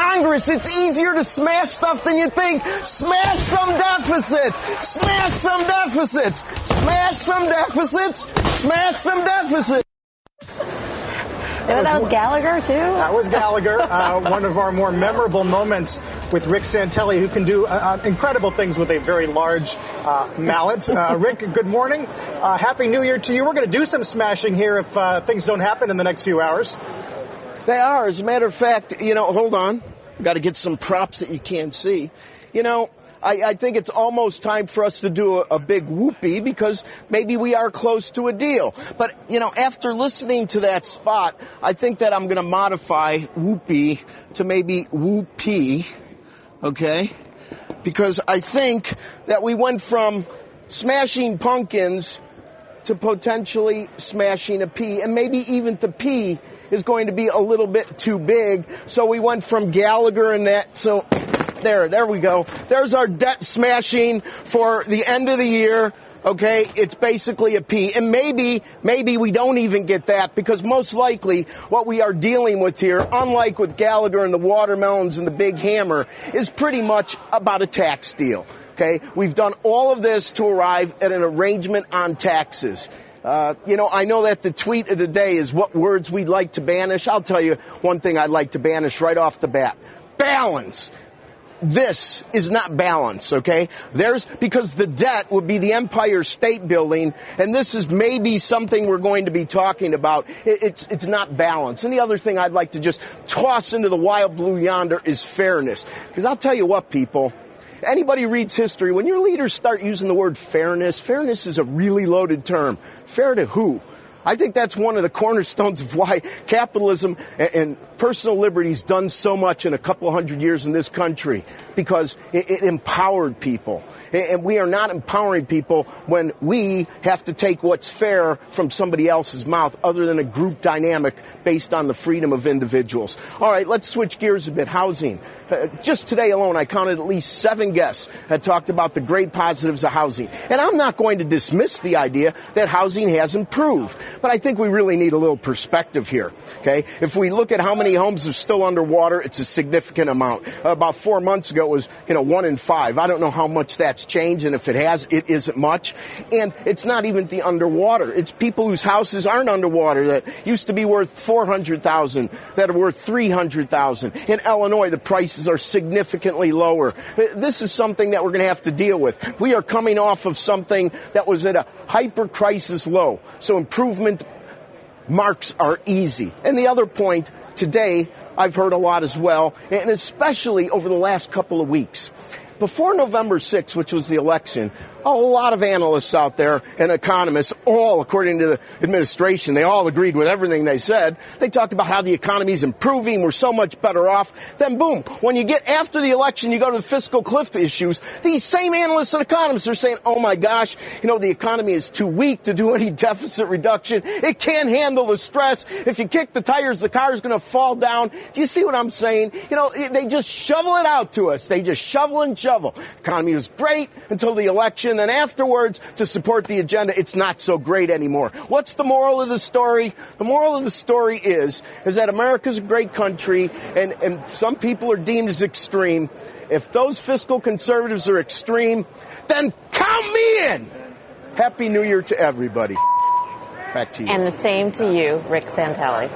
Congress, it's easier to smash stuff than you think. Smash some deficits. Smash some deficits. Smash some deficits. Smash some deficits. That was Gallagher, too? That was Gallagher. One of our more memorable moments with Rick Santelli, who can do incredible things with a very large mallet. Rick, good morning. Happy New Year to you. We're going to do some smashing here if things don't happen in the next few hours. They are. As a matter of fact, hold on. We've got to get some props that you can't see. I think it's almost time for us to do a big whoopee because maybe we are close to a deal. But, after listening to that spot, I think that I'm going to modify whoopee to maybe whoopee, okay? Because I think that we went from smashing pumpkins to potentially smashing a pea, and maybe even the pea is going to be a little bit too big. So we went from Gallagher and that, so... There we go. There's our debt smashing for the end of the year. Okay, it's basically a P. And maybe we don't even get that because most likely what we are dealing with here, unlike with Gallagher and the watermelons and the big hammer, is pretty much about a tax deal. Okay, we've done all of this to arrive at an arrangement on taxes. I know that the tweet of the day is what words we'd like to banish. I'll tell you one thing I'd like to banish right off the bat. Balance. This is not balance, okay? Because the debt would be the Empire State Building, and this is maybe something we're going to be talking about. It's not balance. And the other thing I'd like to just toss into the wild blue yonder is fairness. Because I'll tell you what, people, anybody reads history, when your leaders start using the word fairness is a really loaded term. Fair to who? I think that's one of the cornerstones of why capitalism and personal liberty's done so much in a couple of hundred years in this country, because it empowered people. And we are not empowering people when we have to take what's fair from somebody else's mouth other than a group dynamic based on the freedom of individuals. All right, let's switch gears a bit. Housing. Just today alone, I counted at least 7 guests that talked about the great positives of housing. And I'm not going to dismiss the idea that housing has improved. But I think we really need a little perspective here, okay? If we look at how many homes are still underwater, it's a significant amount. About 4 months ago, it was, 1 in 5. I don't know how much that's changed, and if it has, it isn't much. And it's not even the underwater. It's people whose houses aren't underwater that used to be worth $400,000 that are worth $300,000. In Illinois, the prices are significantly lower. This is something that we're going to have to deal with. We are coming off of something that was at a hyper-crisis low. So improvement marks are easy. And the other point, today, I've heard a lot as well, and especially over the last couple of weeks. Before November 6th, which was the election, a lot of analysts out there and economists, all according to the administration, they all agreed with everything they said. They talked about how the economy is improving, we're so much better off. Then boom, when you get after the election, you go to the fiscal cliff issues, these same analysts and economists are saying, oh my gosh, the economy is too weak to do any deficit reduction. It can't handle the stress. If you kick the tires, the car is going to fall down. Do you see what I'm saying? They just shovel it out to us. They just shovel and shovel. Economy was great until the election. And then afterwards, to support the agenda, it's not so great anymore. What's the moral of the story? The moral of the story is that America's a great country, and some people are deemed as extreme. If those fiscal conservatives are extreme, then count me in! Happy New Year to everybody. Back to you. And the same to you, Rick Santelli.